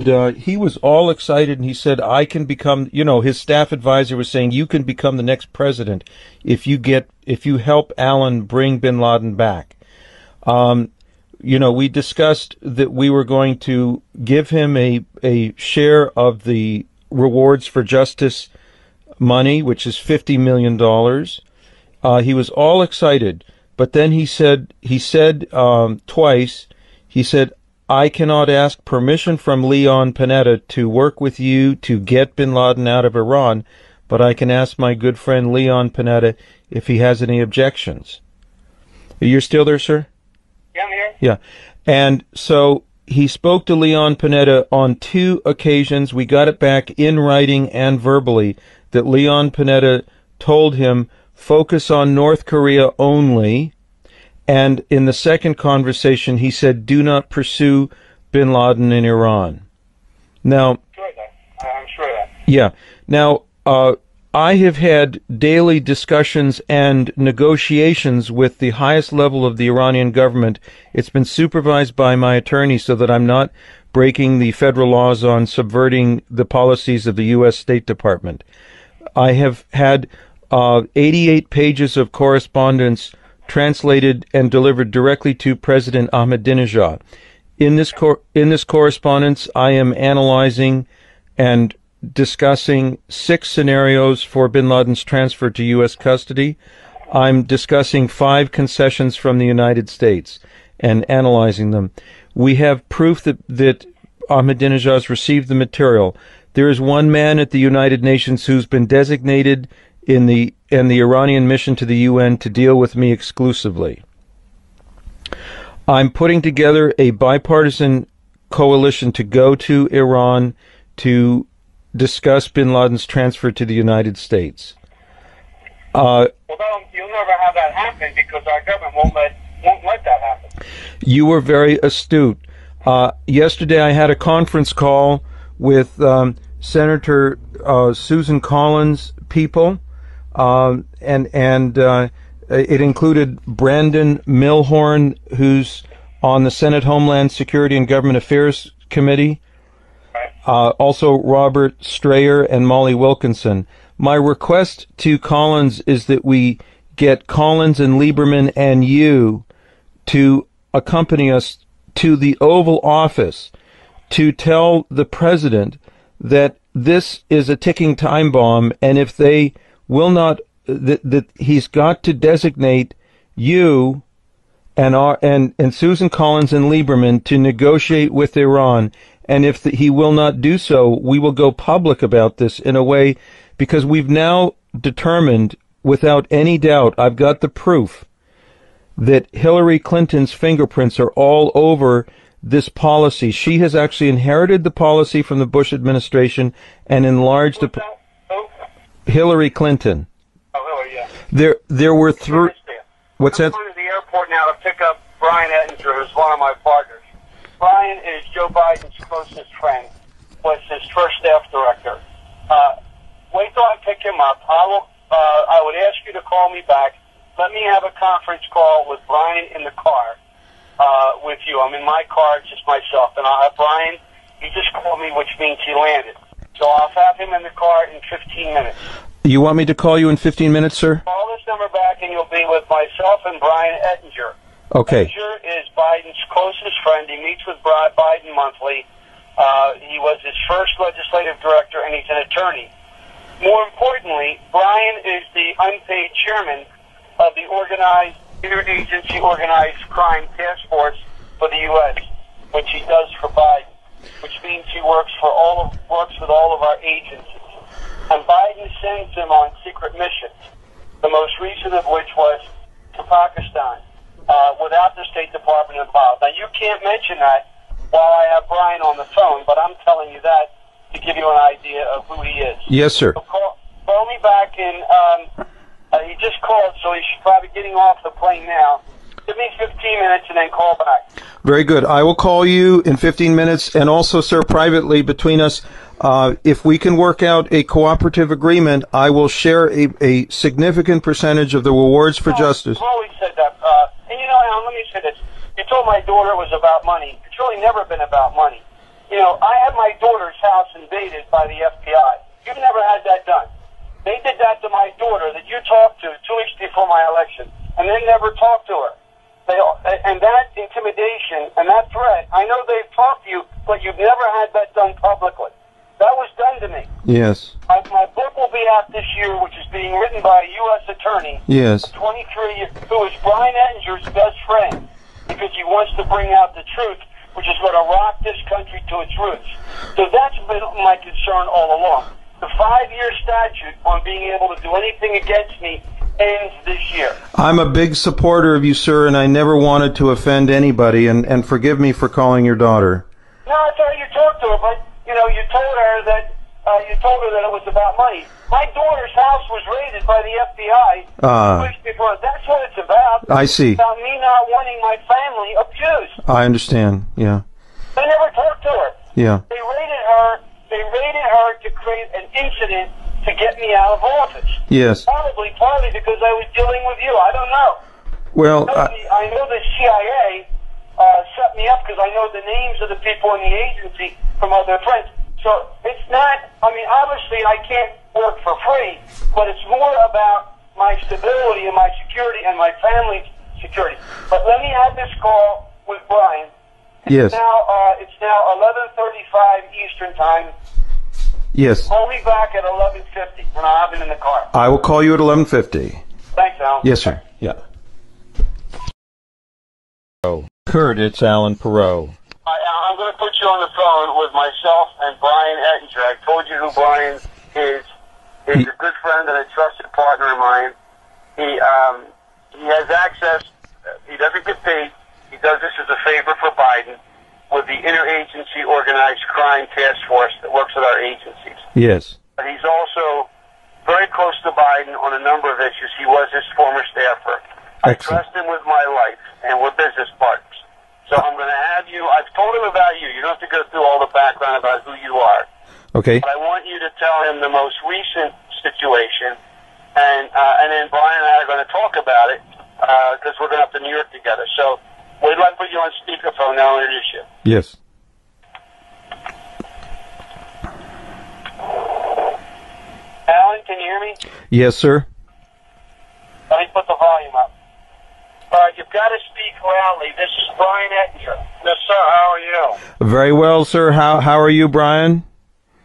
he was all excited, and he said, I can become, his staff advisor was saying, you can become the next president if you help Allen bring bin Laden back. We discussed that we were going to give him a share of the rewards for justice money, which is $50 million. He was all excited, but then he said twice, he said, I cannot ask permission from Leon Panetta to work with you to get bin Laden out of Iran, but I can ask my good friend Leon Panetta if he has any objections. You're still there, sir? Yeah, I'm here. Yeah. And so he spoke to Leon Panetta on 2 occasions. We got it back in writing and verbally that Leon Panetta told him, focus on North Korea only. And in the second conversation, he said, do not pursue bin Laden in Iran. Now, I'm sure of that. Yeah. Now, I have had daily discussions and negotiations with the highest level of the Iranian government. It's been supervised by my attorney so that I'm not breaking the federal laws on subverting the policies of the U.S. State Department. I have had 88 pages of correspondence translated and delivered directly to President Ahmadinejad. In this correspondence, I am analyzing and discussing 6 scenarios for bin Laden's transfer to U.S. custody. I'm discussing 5 concessions from the United States and analyzing them. We have proof that Ahmadinejad has received the material. There is one man at the United Nations who's been designated in the Iranian mission to the UN to deal with me exclusively. I'm putting together a bipartisan coalition to go to Iran to discuss bin Laden's transfer to the United States. Well, you'll never have that happen because our government won't let that happen. You were very astute. Yesterday I had a conference call with Senator Susan Collins' people, and it included Brandon Milhorn, who's on the Senate Homeland Security and Government Affairs Committee, also Robert Strayer and Molly Wilkinson. My request to Collins is that we get Collins and Lieberman and you to accompany us to the Oval Office to tell the president that this is a ticking time bomb, and if they will not, that he's got to designate you and Susan Collins and Lieberman to negotiate with Iran. And if he will not do so, we will go public about this in a way, because we've now determined without any doubt, I've got the proof, that Hillary Clinton's fingerprints are all over this policy. She has actually inherited the policy from the Bush administration and enlarged the... Hillary Clinton. Oh, Hillary, yeah. There were 3... What's that? I'm going to the airport now to pick up Brian Ettinger, who's one of my partners. Brian is Joe Biden's closest friend, was his first staff director. Wait till I pick him up. I would ask you to call me back. Let me have a conference call with Brian in the car with you. I'm in my car, just myself, and I'll have Brian. He just called me, which means he landed. So I'll have him in the car in 15 minutes. You want me to call you in 15 minutes, sir? Call this number back, and you'll be with myself and Brian Ettinger. Okay. Ettinger is Biden's closest friend. He meets with Biden monthly. He was his first legislative director, and he's an attorney. More importantly, Brian is the unpaid chairman of the interagency organized crime task force for the U.S., which he does for Biden, which means he works with all of our agencies. And Biden sends him on secret missions, the most recent of which was to Pakistan, without the State Department involved. Now, you can't mention that while I have Brian on the phone, but I'm telling you that to give you an idea of who he is. Yes, sir. So call me back in... he just called, so he's probably getting off the plane now. Give me 15 minutes and then call back. Very good. I will call you in 15 minutes, and also, sir, privately between us, if we can work out a cooperative agreement, I will share a significant percentage of the rewards for justice. I've always said that. And Alan, let me say this. You told my daughter it was about money. It's really never been about money. You know, I had my daughter's house invaded by the FBI. You've never had that done. They did that to my daughter that you talked to 2 weeks before my election, and they never talked to her. And that intimidation and that threat, I know they've talked to you, but you've never had that done publicly. That was done to me. Yes. My book will be out this year, which is being written by a U.S. attorney, Yes. 23 years, who is Brian Ettinger's best friend, because he wants to bring out the truth, which is going to rock this country to its roots. So that's been my concern all along. The 5-year statute on being able to do anything against me ends this year. I'm a big supporter of you, sir, and I never wanted to offend anybody, and forgive me for calling your daughter. No, I thought you talked to her, but, you know, you told her that it was about money. My daughter's house was raided by the FBI 2 weeks before. That's what it's about. I see. It's about me not wanting my family abused. I understand, yeah. They never talked to her. Yeah. They raided her to create an incident to get me out of office. Yes. Partly because I was dealing with you. I don't know. Well, I know the CIA set me up because I know the names of the people in the agency from other friends. So it's not, I mean, obviously I can't work for free, but it's more about my stability and my security and my family's security. But let me have this call with Brian. Yes. It's now 11:35 Eastern Time. Yes. Call me back at 11:50 when I have it in the car. I will call you at 11:50. Thanks, Alan. Yes, sir. Yeah. Kurt, it's Alan Parrot. I'm going to put you on the phone with myself and Brian Ettinger. I told you who Brian is. He's a good friend and a trusted partner of mine. He has access. He doesn't get paid. He does this as a favor for Biden with the interagency organized crime task force that works with our agencies. Yes. But he's also very close to Biden on a number of issues. He was his former staffer. I trust him with my life, and we're business partners. So I'm going to have you, I've told him about you. You don't have to go through all the background about who you are. Okay. But I want you to tell him the most recent situation, and then Brian and I are going to talk about it, because we're going up to New York together. So we'd like to put you on speakerphone now and introduce you. Yes. Alan, can you hear me? Yes, sir. Let me put the volume up. All right, you've got to speak loudly. This is Brian Ettinger. Yes, sir. How are you? Very well, sir. How are you, Brian?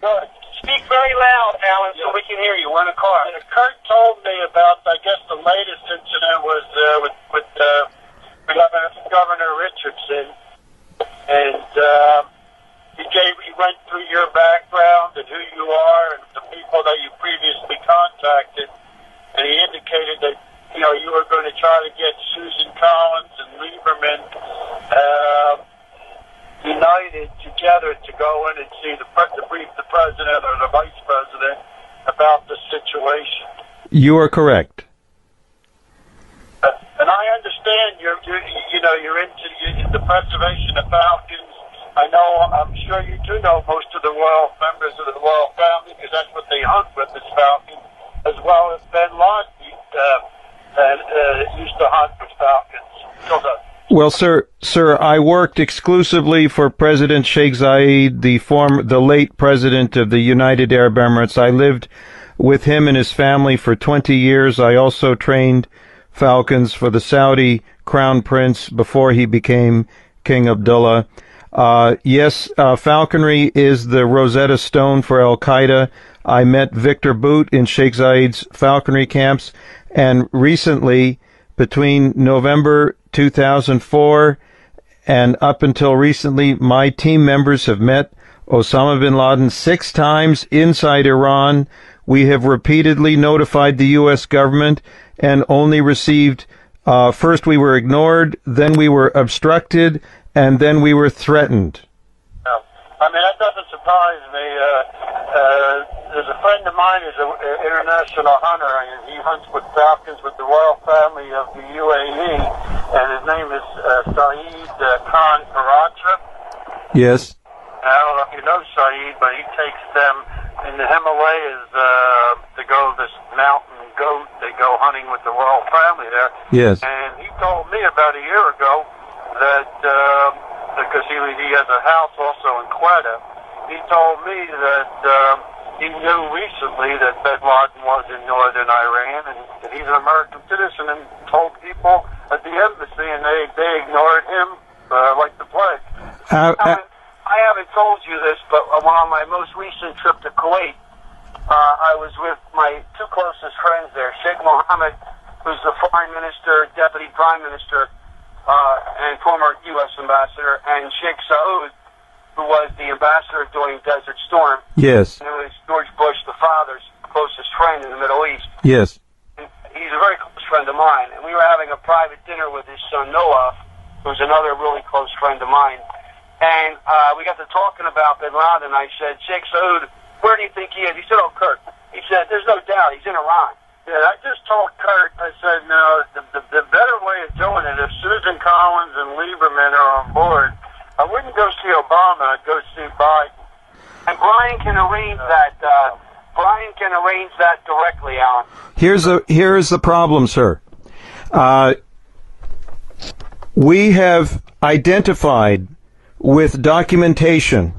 Good. Speak very loud, Alan, so we can hear you. We're in a car. Kurt told me about, I guess, the latest incident was with Governor Richardson, and he went through your background and who you are and the people that you previously contacted, and he indicated that you were going to try to get Susan Collins and Lieberman united together to go in and brief the president or the vice president about the situation. You are correct. And I understand you're into the preservation of falcons. I'm sure you do know most of the royal members of the royal family because that's what they hunt with is falcons, as well as Ben Laden used to hunt with falcons. Well, sir, I worked exclusively for President Sheikh Zayed, the late president of the United Arab Emirates. I lived with him and his family for 20 years. I also trained falcons for the Saudi crown prince before he became King Abdullah. Yes, falconry is the Rosetta Stone for Al-Qaeda. I met Victor Boot in Sheikh Zayed's falconry camps, and recently, between November 2004 and up until recently, my team members have met Osama Bin Laden 6 times inside Iran. We have repeatedly notified the U.S. government and only received, first we were ignored, then we were obstructed, and then we were threatened. I mean, that doesn't surprise me. There's a friend of mine who's an international hunter, and he hunts with falcons with the royal family of the UAE, and his name is Saeed Khan Parrot. Yes. I don't know if you know Saeed, but he takes them in the Himalayas to go this mountain goat. They go hunting with the royal family there. Yes. And he told me about a year ago that because he has a house also in Quetta. He told me that he knew recently that Bin Laden was in northern Iran, and that he's an American citizen, and told people at the embassy, and they ignored him like the plague. I haven't told you this, but on my most recent trip to Kuwait, I was with my two closest friends there, Sheikh Mohammed, who's the foreign minister, deputy prime minister, and former U.S. ambassador, and Sheikh Saud, who was the ambassador during Desert Storm. Yes. And it was George Bush, the father's closest friend in the Middle East. Yes. And he's a very close friend of mine, and we were having a private dinner with his son Noah, who's another really close friend of mine. And we got to talking about Bin Laden. I said, Sheikh Saud, where do you think he is? He said, oh, Kurt. He said, there's no doubt, he's in Iran. Yeah, I just told Kurt, I said, no, the better way of doing it, if Susan Collins and Lieberman are on board, I wouldn't go see Obama, I'd go see Biden. And Brian can arrange that. Brian can arrange that directly, Alan. Here's the problem, sir. We have identified with documentation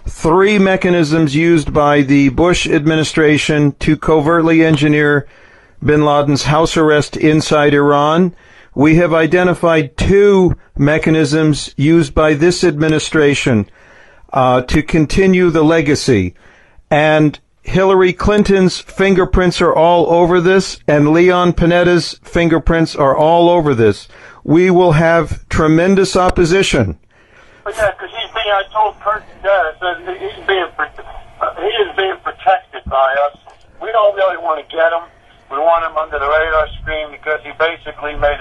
3 mechanisms used by the Bush administration to covertly engineer Bin Laden's house arrest inside Iran. We have identified 2 mechanisms used by this administration to continue the legacy. And Hillary Clinton's fingerprints are all over this, and Leon Panetta's fingerprints are all over this. We will have tremendous opposition. But yeah, because I told Kurt today, I said he is being protected by us. We don't really want to get him. We want him under the radar screen because he basically made